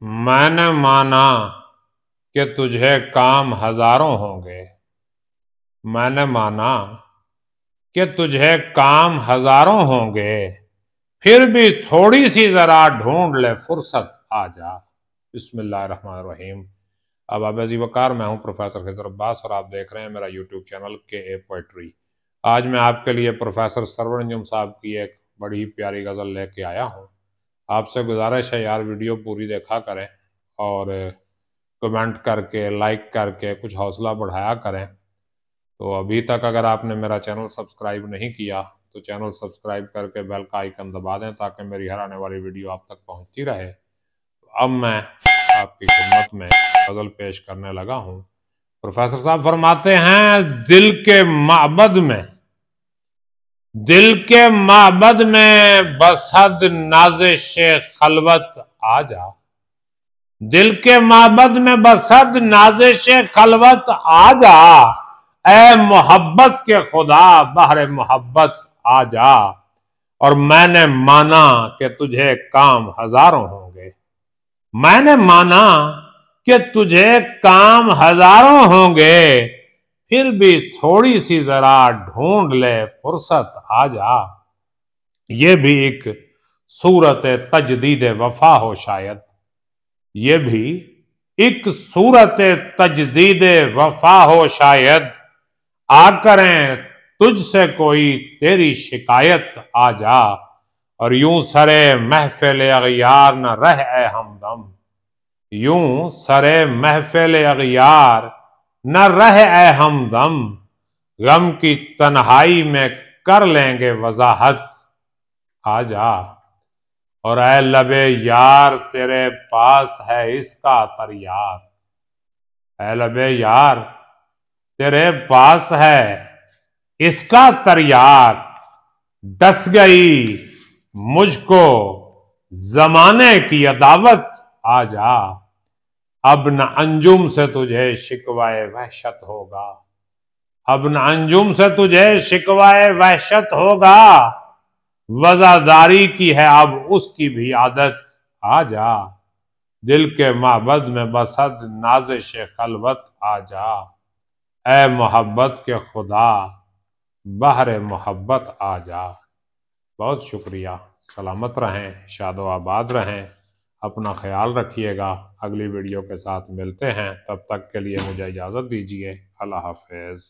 मैंने माना कि तुझे काम हजारों होंगे। मैंने माना कि तुझे काम हजारों होंगे, फिर भी थोड़ी सी जरा ढूंढ ले फुर्सत आ जा। बिस्मिल्लाहिर्रहमानिर्रहीम। अब अजी वकार, मैं हूं प्रोफेसर खिदर अब्बास और आप देख रहे हैं मेरा यूट्यूब चैनल के पोएट्री। आज मैं आपके लिए प्रोफेसर सरवर अंजुम साहब की एक बड़ी प्यारी गज़ल लेके आया हूं। आपसे गुजारिश है यार, वीडियो पूरी देखा करें और कमेंट करके, लाइक करके कुछ हौसला बढ़ाया करें। तो अभी तक अगर आपने मेरा चैनल सब्सक्राइब नहीं किया तो चैनल सब्सक्राइब करके बेल का आइकन दबा दें ताकि मेरी हर आने वाली वीडियो आप तक पहुंचती रहे। तो अब मैं आपकी खिदमत में गज़ल पेश करने लगा हूं। प्रोफेसर साहब फरमाते हैं, दिल के माबद में बसहद नाज़िश खलवत आ जा। दिल के माबद में बसहद नाज़िश खलवत आ जा। ए मोहब्बत के खुदा बहरे मोहब्बत आ जा। और मैंने माना कि तुझे काम हजारों होंगे। मैंने माना कि तुझे काम हजारों होंगे, फिर भी थोड़ी सी जरा ढूंढ ले फुर्सत आ जा। ये भी एक सूरत तजदीद वफा हो शायद। ये भी एक सूरत तजदीद वफा हो शायद। आ करें तुझसे कोई तेरी शिकायत आ जा। और यूं सरे महफिल अगियार न रह ए हमदम। यूं सरे महफिल अगियार न रह ए हमदम। गम की तन्हाई में कर लेंगे वजाहत आ जा। और ऐ लबे यार तेरे पास है इसका तरियार। ऐ लबे यार तेरे पास है इसका तरियार। डस गई मुझको जमाने की अदावत आ जा। अब न अंजुम से तुझे शिकवाए वहशत होगा। अब न अंजुम से तुझे शिकवाए वहशत होगा। वजादारी की है अब उसकी भी आदत आ जा। दिल के माबद में बसद नाज़िश खलवत आ जा। ए मोहब्बत के खुदा बहरे मोहब्बत आ जा। बहुत शुक्रिया। सलामत रहें, शादो आबाद रहें, अपना ख्याल रखिएगा। अगली वीडियो के साथ मिलते हैं, तब तक के लिए मुझे इजाज़त दीजिए। अल्लाह हाफ़िज़।